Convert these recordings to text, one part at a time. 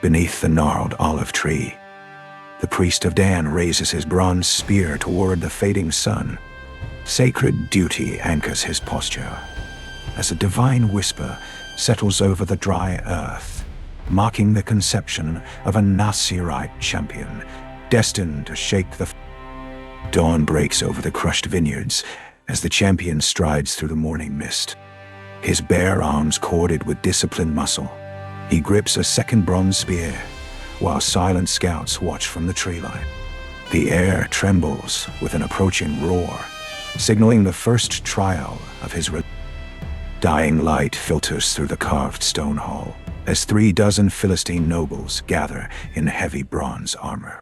Beneath the gnarled olive tree, the priest of Dan raises his bronze spear toward the fading sun. Sacred duty anchors his posture, as a divine whisper settles over the dry earth, marking the conception of a Nazirite champion, destined to shake the Dawn breaks over the crushed vineyards as the champion strides through the morning mist. His bare arms corded with disciplined muscle, he grips a second bronze spear, while silent scouts watch from the tree line. The air trembles with an approaching roar, signaling the first trial of his dying light filters through the carved stone hall as 36 Philistine nobles gather in heavy bronze armor.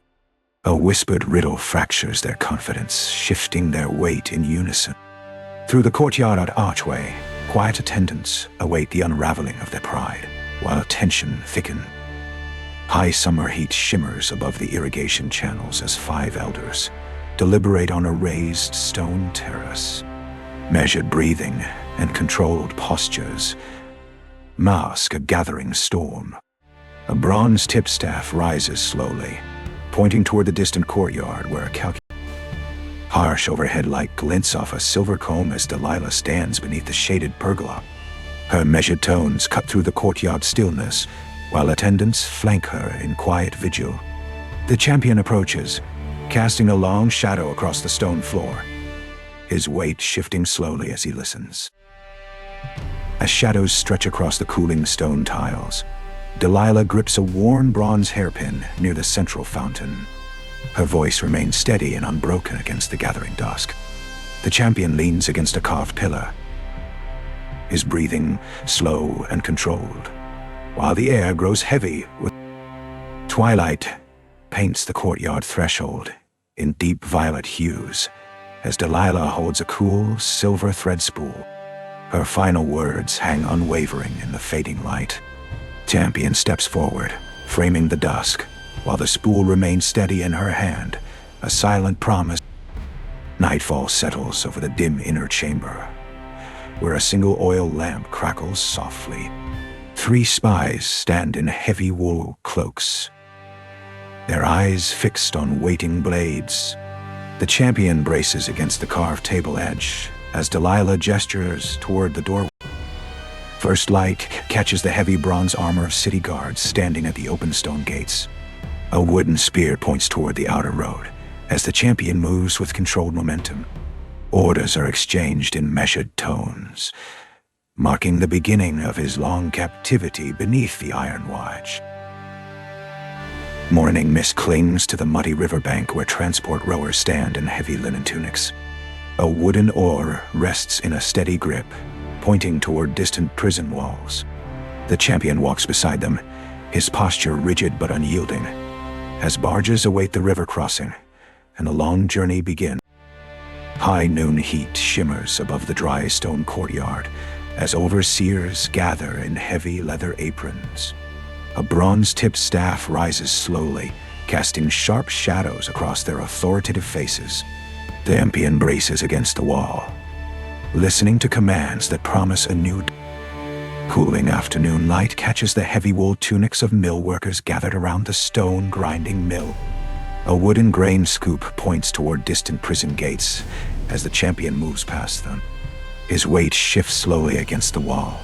A whispered riddle fractures their confidence, shifting their weight in unison. Through the courtyard archway, quiet attendants await the unraveling of their pride, while tension thickens. High summer heat shimmers above the irrigation channels as 5 elders deliberate on a raised stone terrace. Measured breathing and controlled postures mask a gathering storm. A bronze tipstaff rises slowly, pointing toward the distant courtyard where a harsh overhead light glints off a silver comb as Delilah stands beneath the shaded pergola. Her measured tones cut through the courtyard stillness, while attendants flank her in quiet vigil. The champion approaches, casting a long shadow across the stone floor, his weight shifting slowly as he listens. As shadows stretch across the cooling stone tiles, Delilah grips a worn bronze hairpin near the central fountain. Her voice remains steady and unbroken against the gathering dusk. The champion leans against a carved pillar, his breathing slow and controlled, while the air grows heavy with twilight paints the courtyard threshold in deep violet hues as Delilah holds a cool silver thread spool. Her final words hang unwavering in the fading light. Champion steps forward, framing the dusk, while the spool remains steady in her hand, a silent promise. Nightfall settles over the dim inner chamber, where a single oil lamp crackles softly. 3 spies stand in heavy wool cloaks, their eyes fixed on waiting blades. The champion braces against the carved table edge as Delilah gestures toward the doorway. First light catches the heavy bronze armor of city guards standing at the open stone gates. A wooden spear points toward the outer road as the champion moves with controlled momentum. Orders are exchanged in measured tones, marking the beginning of his long captivity beneath the iron watch. Morning mist clings to the muddy riverbank where transport rowers stand in heavy linen tunics. A wooden oar rests in a steady grip, pointing toward distant prison walls. The champion walks beside them, his posture rigid but unyielding, as barges await the river crossing, and the long journey begins. High noon heat shimmers above the dry stone courtyard as overseers gather in heavy leather aprons. A bronze-tipped staff rises slowly, casting sharp shadows across their authoritative faces. The champion braces against the wall, listening to commands that promise a new cooling afternoon light catches the heavy wool tunics of mill workers gathered around the stone grinding mill. A wooden grain scoop points toward distant prison gates as the champion moves past them. His weight shifts slowly against the wall,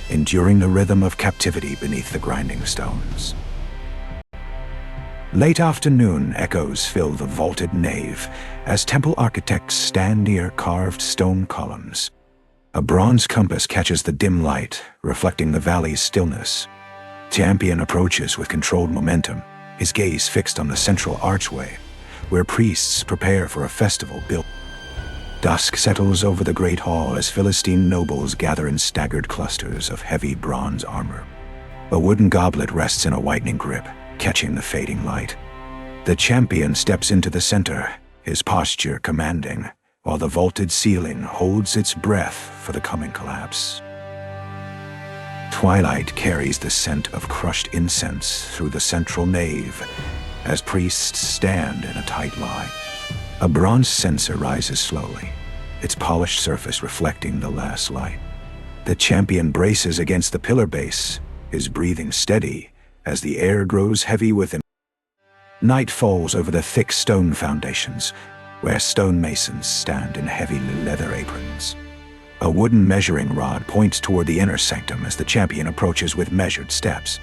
enduring the rhythm of captivity beneath the grinding stones. Late afternoon echoes fill the vaulted nave as temple architects stand near carved stone columns. A bronze compass catches the dim light, reflecting the valley's stillness. Champion approaches with controlled momentum, his gaze fixed on the central archway, where priests prepare for a festival built. Dusk settles over the great hall as Philistine nobles gather in staggered clusters of heavy bronze armor. A wooden goblet rests in a whitening grip, catching the fading light. The champion steps into the center, his posture commanding, while the vaulted ceiling holds its breath for the coming collapse. Twilight carries the scent of crushed incense through the central nave as priests stand in a tight line. A bronze censer rises slowly, its polished surface reflecting the last light. The champion braces against the pillar base, his breathing steady As the air grows heavy with him, night falls over the thick stone foundations, where stonemasons stand in heavy leather aprons. A wooden measuring rod points toward the inner sanctum as the champion approaches with measured steps.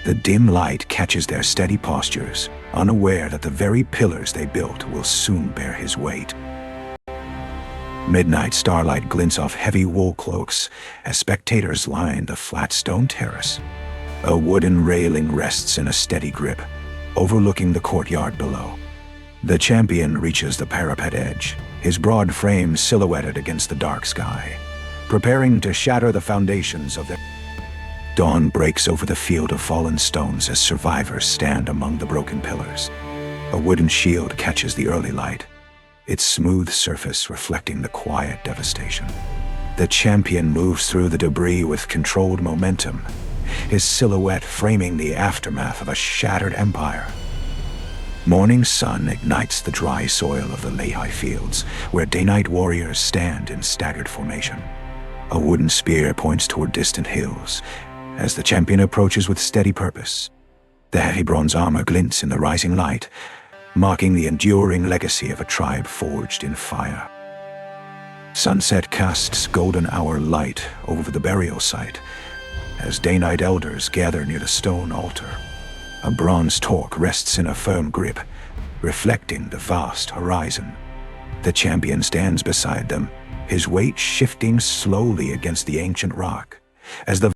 The dim light catches their steady postures, unaware that the very pillars they built will soon bear his weight. Midnight starlight glints off heavy wool cloaks as spectators line the flat stone terrace. A wooden railing rests in a steady grip, overlooking the courtyard below. The champion reaches the parapet edge, his broad frame silhouetted against the dark sky, preparing to shatter the foundations of their... Dawn breaks over the field of fallen stones as survivors stand among the broken pillars. A wooden shield catches the early light, its smooth surface reflecting the quiet devastation. The champion moves through the debris with controlled momentum, his silhouette framing the aftermath of a shattered empire. Morning sun ignites the dry soil of the Lehi fields, where day-night warriors stand in staggered formation. A wooden spear points toward distant hills, as the champion approaches with steady purpose. The heavy bronze armor glints in the rising light, marking the enduring legacy of a tribe forged in fire. Sunset casts golden hour light over the burial site, as day-night elders gather near the stone altar. A bronze torque rests in a firm grip, reflecting the vast horizon. The champion stands beside them, his weight shifting slowly against the ancient rock, as the